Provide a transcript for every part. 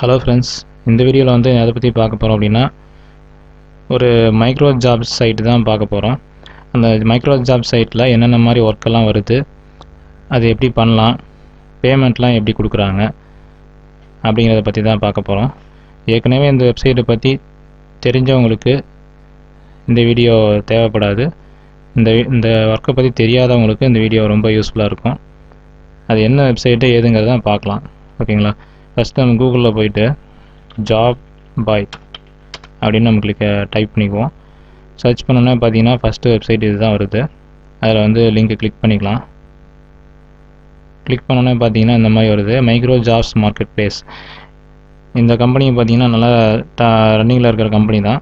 Hello friends, இந்த வீடியோவில் வந்து எதை பற்றி பார்க்க போகிறோம் அப்படின்னா, ஒரு மைக்ரோ ஜாப் சைட்டு தான் பார்க்க போகிறோம். அந்த மைக்ரோ ஜாப் சைட்டில் என்னென்ன மாதிரி ஒர்க்கெல்லாம் வருது, அது எப்படி பண்ணலாம், பேமெண்ட்லாம் எப்படி கொடுக்குறாங்க அப்படிங்கிறத பற்றி தான் பார்க்க போகிறோம். ஏற்கனவே இந்த வெப்சைட்டை பற்றி தெரிஞ்சவங்களுக்கு இந்த வீடியோ தேவைப்படாது. இந்த ஒர்க்கை பற்றி தெரியாதவங்களுக்கு இந்த வீடியோ ரொம்ப யூஸ்ஃபுல்லாக இருக்கும். அது என்ன வெப்சைட்டு ஏதுங்கிறத தான் பார்க்கலாம். ஓகேங்களா? ஃபஸ்ட்டு நம்ம கூகுளில் போயிட்டு ஜாப் பாய் அப்படின்னு நம்ம டைப் பண்ணிக்குவோம். சர்ச் பண்ணோன்னா பார்த்தீங்கன்னா ஃபஸ்ட்டு வெப்சைட் இது தான் வருது. அதில் வந்து லிங்க்கு கிளிக் பண்ணிக்கலாம். கிளிக் பண்ணோன்னே பார்த்தீங்கன்னா இந்த மாதிரி வருது, மைக்ரோ ஜாப்ஸ் மார்க்கெட் பிளேஸ். இந்த கம்பெனி பார்த்தீங்கன்னா நல்லா ரன்னிங்கில் இருக்கிற கம்பெனி தான்.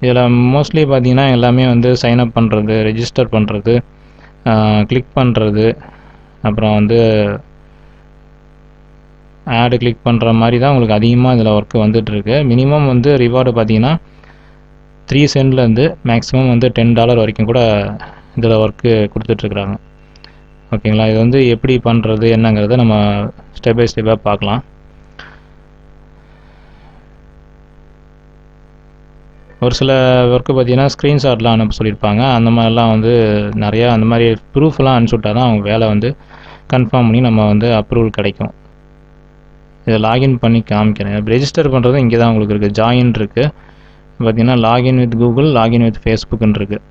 இதில் மோஸ்ட்லி பார்த்தீங்கன்னா எல்லாமே வந்து சைன்அப் பண்ணுறது, ரெஜிஸ்டர் பண்ணுறது, கிளிக் பண்ணுறது, அப்புறம் வந்து ஆடு கிளிக் பண்ணுற மாதிரி தான் உங்களுக்கு அதிகமாக இதில் ஒர்க்கு வந்துட்டுருக்கு. மினிமம் வந்து ரிவார்டு பார்த்தீங்கன்னா 3 சென்ட்லேருந்து மேக்ஸிமம் வந்து $10 வரைக்கும் கூட இதில் ஒர்க்கு கொடுத்துட்ருக்குறாங்க. ஓகேங்களா? இது வந்து எப்படி பண்ணுறது என்னங்கிறத நம்ம ஸ்டெப் பை ஸ்டெப்பாக பார்க்கலாம். ஒரு சில ஒர்க்கு பார்த்தீங்கன்னா ஸ்க்ரீன்ஷாட்லாம் அனுப்ப சொல்லியிருப்பாங்க. அந்த மாதிரிலாம் வந்து நிறையா அந்த மாதிரி ப்ரூஃப்லாம் அனுப்பிச்சுட்டா தான் அவங்க வேலை வந்து கன்ஃபார்ம் பண்ணி நம்ம வந்து அப்ரூவல் கிடைக்கும். இதை லாகின் பண்ணி காமிக்கிறேன். ரெஜிஸ்டர் பண்ணுறது இங்கே தான் உங்களுக்கு இருக்குது. ஜாயின் இருக்குது பார்த்தீங்கன்னா, login with Google, login with ஃபேஸ்புக்குன்னு இருக்குது.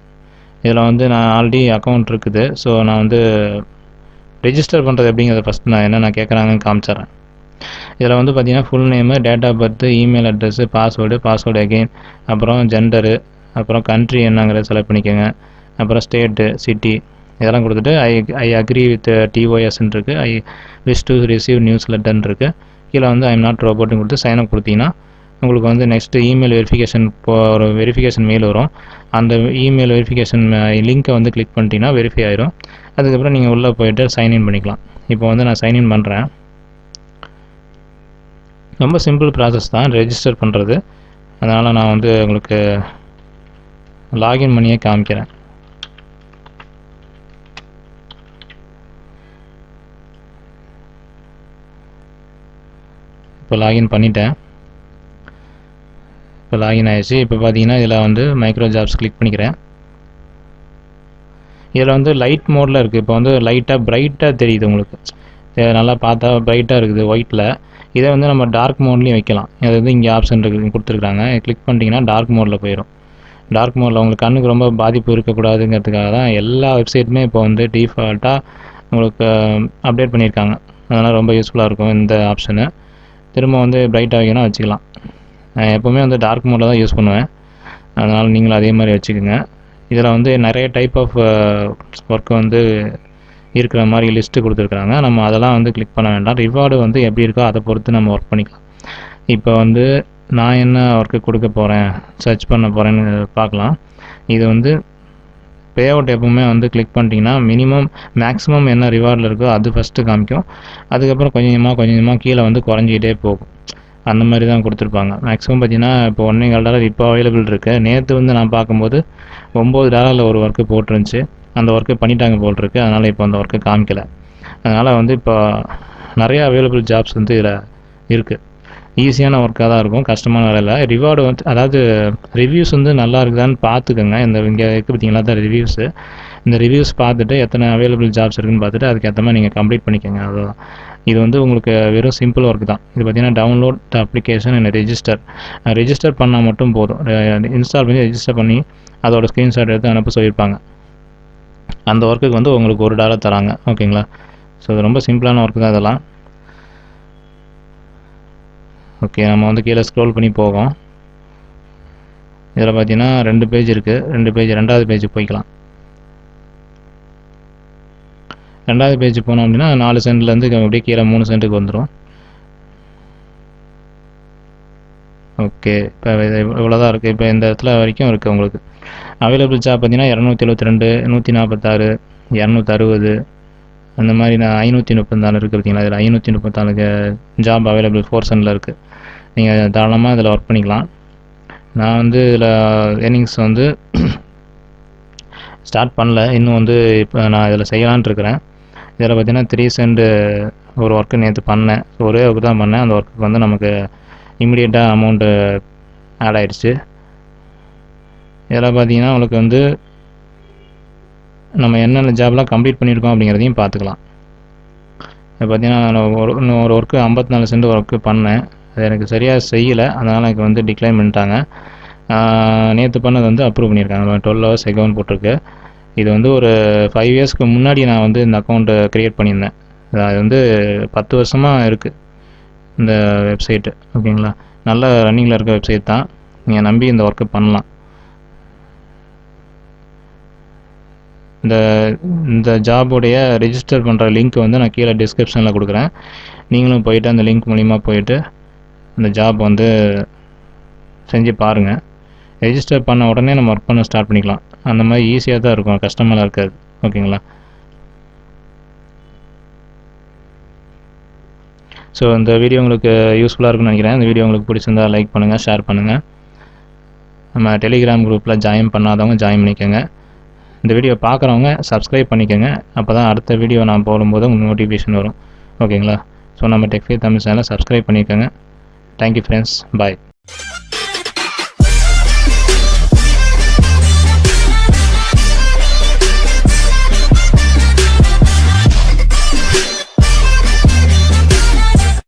இதில் வந்து நான் ஆல்ரெடி அக்கௌண்ட் இருக்குது. ஸோ நான் வந்து ரெஜிஸ்டர் பண்ணுறது எப்படிங்கிறத ஃபஸ்ட்டு நான் என்னென்ன கேட்குறாங்கன்னு காமிச்சிட்றேன். இதில் வந்து பார்த்தீங்கன்னா full name, date of birth, email address, password again, அப்புறம் ஜெண்டரு, அப்புறம் கண்ட்ரி என்னங்கிறத செலக்ட் பண்ணிக்கோங்க, அப்புறம் ஸ்டேட்டு, சிட்டி இதெல்லாம் கொடுத்துட்டு ஐ அக்ரி வித் டிஓஎஸ்ன்னு இருக்குது, I wish to receive news லெட்டர்ன்னு இருக்குது. கீழே வந்து ஐம் நாட் ரோபோட்னு கொடுத்து சைன் அப் கொடுத்தீங்கன்னா உங்களுக்கு வந்து நெக்ஸ்ட்டு இமெயில் வெரிஃபிகேஷன் ஒரு வெரிஃபிகேஷன் மெயில் வரும். அந்த இமெயில் வெரிஃபிகேஷன் லிங்க்கை வந்து கிளிக் பண்ணிட்டீங்கன்னா வெரிஃபை ஆயிரும். அதுக்கப்புறம் நீங்கள் உள்ளே போய்ட்டு சைன்இன் பண்ணிக்கலாம். இப்போ வந்து நான் சைன்இன் பண்ணுறேன். ரொம்ப சிம்பிள் ப்ராசஸ் தான் ரெஜிஸ்டர் பண்ணுறது. அதனால் நான் வந்து உங்களுக்கு லாகின் பண்ணியே காமிக்கிறேன். இப்போ லாகின் பண்ணிட்டேன். இப்போ லாகின் ஆகிடுச்சு. இப்போ பார்த்தீங்கன்னா இதில் வந்து மைக்ரோ ஜாப்ஸ் கிளிக் பண்ணிக்கிறேன். இதில் வந்து லைட் மோடில் இருக்குது. இப்போ வந்து பிரைட்டாக தெரியுது உங்களுக்கு. நல்லா பார்த்தா பிரைட்டாக இருக்குது ஒயிட்டில். இதை வந்து நம்ம டார்க் மோட்லேயும் வைக்கலாம். அது வந்து இங்கே ஆப்ஷன் இருக்குது கொடுத்துருக்காங்க. கிளிக் பண்ணிட்டீங்கன்னா டார்க் மோடில் போயிடும். டார்க் மோடில் உங்களுக்கு கண்ணுக்கு ரொம்ப பாதிப்பு இருக்கக்கூடாதுங்கிறதுக்காக தான் எல்லா வெப்சைட்டுமே இப்போ வந்து டிஃபால்ட்டாக உங்களுக்கு அப்டேட் பண்ணியிருக்காங்க. அதனால் ரொம்ப யூஸ்ஃபுல்லாக இருக்கும் இந்த ஆப்ஷனு. திரும்ப வந்து பிரைட்டாக வைக்கணும் வச்சுக்கலாம். எப்போவுமே வந்து டார்க் மோடில் தான் யூஸ் பண்ணுவேன். அதனால் நீங்களும் அதே மாதிரி வச்சுக்கோங்க. இதில் வந்து நிறைய டைப் ஆஃப் ஒர்க்கு வந்து இருக்கிற மாதிரி லிஸ்ட்டு கொடுத்துருக்குறாங்க. நம்ம அதெல்லாம் வந்து கிளிக் பண்ண வேண்டாம். ரிவார்டு வந்து எப்படி இருக்கோ அதை பொறுத்து நம்ம ஒர்க் பண்ணிக்கலாம். இப்போ வந்து நான் என்ன ஒர்க்கு கொடுக்க போகிறேன், சர்ச் பண்ண போகிறேன்னு பார்க்கலாம். இது வந்து பே அவுட் எப்பவுமே வந்து கிளிக் பண்ணிட்டீங்கன்னா மேக்ஸிமம் என்ன ரிவார்டில் இருக்கோ அது ஃபஸ்ட்டு காமிக்கும். அதுக்கப்புறம் கொஞ்சமாக கீழே வந்து குறைஞ்சிக்கிட்டே போகும். அந்த மாதிரி தான் கொடுத்துருப்பாங்க. மேக்ஸிமம் பார்த்தீங்கன்னா இப்போ $1.25 இப்போ அவைலபிள் இருக்குது. நேற்று வந்து நான் பார்க்கும்போது $9 ஒரு ஒர்க்கு போட்டிருந்துச்சு. அந்த ஒர்க்கு பண்ணிட்டாங்க போல் இருக்குது. அதனால் இப்போ அந்த ஒர்க்கு காமிக்கலை. அதனால் வந்து இப்போ நிறையா அவைலபிள் ஜாப்ஸ் வந்து இதில் இருக்குது. ஈஸியான ஒர்க்காக தான் இருக்கும், கஷ்டமான வேலை இல்லை. ரிவார்டு வந்து அதாவது ரிவ்யூஸ் வந்து நல்லா இருக்குதான்னு பார்த்துக்கோங்க. இங்கே இருக்குது பார்த்தீங்களா தான் ரிவ்யூஸு. இந்த ரிவ்யூஸ் பார்த்துட்டு எத்தனை அவைலபிள் ஜாப்ஸ் இருக்குதுன்னு பார்த்துட்டு அதுக்கேற்ற மாதிரி நீங்கள் கம்ப்ளீட் பண்ணிக்கோங்க. அதுதான் இது வந்து உங்களுக்கு வெறும் சிம்பிள் ஒர்க் தான். இது பார்த்தீங்கன்னா download the application and register பண்ணால் மட்டும் போதும். இன்ஸ்டால் பண்ணி ரெஜிஸ்டர் பண்ணி அதோட ஸ்க்ரீன்ஷாட் எடுத்து அனுப்ப சொல்லியிருப்பாங்க. அந்த ஒர்க்குக்கு வந்து உங்களுக்கு $1 தராங்க. ஓகேங்களா? ஸோ இது ரொம்ப சிம்பிளான ஒர்க்கு தான் இதெல்லாம். ஓகே, நம்ம வந்து கீழே ஸ்க்ரோல் பண்ணி போவோம். இதில் பார்த்தீங்கன்னா 2 பேஜ் இருக்குது. ரெண்டாவது பேஜுக்கு போய்க்கலாம். ரெண்டாவது பேஜ் போனோம் அப்படின்னா 4 சென்ட்லேருந்து அப்படியே கீழே 3 சென்ட்டுக்கு வந்துடும். ஓகே, இப்போ இவ்வளோதான் இருக்குது. இப்போ இந்த இடத்துல வரைக்கும் இருக்குது உங்களுக்கு. அவைலபிள் ஜாப் பார்த்தீங்கன்னா 272, 146, 260 அந்த மாதிரி. நான் 534 இருக்குது பார்த்தீங்களா? இதில் 534 ஜாப் அவைலபிள் 4 சென்டில் இருக்குது. நீங்கள் தாராளமாக இதில் ஒர்க் பண்ணிக்கலாம். நான் வந்து இதில் ஏர்னிங்ஸ் வந்து ஸ்டார்ட் பண்ணல இன்னும். வந்து இப்போ நான் இதில் செய்யலான்ட்டு இருக்கிறேன். இதில் பார்த்தீங்கன்னா 3 சென்ட் ஒரு ஒர்க்கு நேற்று பண்ணேன். ஒரே ஒர்க்கு தான் பண்ணேன். அந்த ஒர்க்குக்கு வந்து நமக்கு இமிடியேட்டாக அமௌண்ட்டு ஆட் ஆகிடுச்சு. இதில் பார்த்தீங்கன்னா உங்களுக்கு வந்து நம்ம என்னென்ன ஜாப்லாம் கம்ப்ளீட் பண்ணியிருக்கோம் அப்படிங்கிறதையும் பார்த்துக்கலாம். இப்போ பார்த்தீங்கன்னா நான் ஒரு ஒர்க்கு 54 சென்ட் ஒர்க்கு பண்ணேன். அது எனக்கு சரியாக செய்யலை, அதனால் எனக்கு வந்து டிக்ளைன் பண்ணிட்டாங்க. நேற்று பண்ணது வந்து அப்ரூவ் பண்ணியிருக்காங்க. 12 ஹவர்ஸ் அக்கௌண்ட் போட்டிருக்கு. இது வந்து ஒரு 5 இயர்ஸ்க்கு முன்னாடி நான் வந்து இந்த அக்கௌண்ட்டை க்ரியேட் பண்ணியிருந்தேன். அது வந்து 10 வருஷமாக இருக்குது இந்த வெப்சைட்டு. ஓகேங்களா, நல்ல ரன்னிங்கில் இருக்க வெப்சைட் தான். நீங்கள் நம்பி இந்த ஒர்க்கு பண்ணலாம். இந்த ஜாபுடைய ரெஜிஸ்டர் பண்ணுற லிங்க் வந்து நான் கீழே டிஸ்கிரிப்ஷனில் கொடுக்குறேன். நீங்களும் போயிட்டு அந்த லிங்க் மூலிமா போயிட்டு அந்த ஜாப் வந்து செஞ்சு பாருங்கள். ரெஜிஸ்டர் பண்ண உடனே நம்ம ஒர்க் பண்ண ஸ்டார்ட் பண்ணிக்கலாம். அந்த மாதிரி ஈஸியாக தான் இருக்கும், கஷ்டமெல்லாம் இருக்காது. ஓகேங்களா. ஸோ இந்த வீடியோ உங்களுக்கு யூஸ்ஃபுல்லாக இருக்குன்னு நினைக்கிறேன். இந்த வீடியோ உங்களுக்கு பிடிச்சிருந்தால் லைக் பண்ணுங்கள், ஷேர் பண்ணுங்கள். நம்ம டெலிகிராம் குரூப்பில் ஜாயின் பண்ணாதவங்க ஜாயின் பண்ணிக்கோங்க. இந்த வீடியோ பார்க்குறவங்க சப்ஸ்கிரைப் பண்ணிக்கோங்க. அப்போ தான் அடுத்த வீடியோ நான் போடும்போது உங்களுக்கு நோட்டிஃபிகேஷன் வரும். ஓகேங்களா. ஸோ நம்ம டெக் தமிழ் சேனலை சப்ஸ்கிரைப் பண்ணிக்கோங்க. தேங்க்யூ ஃப்ரெண்ட்ஸ், பாய்.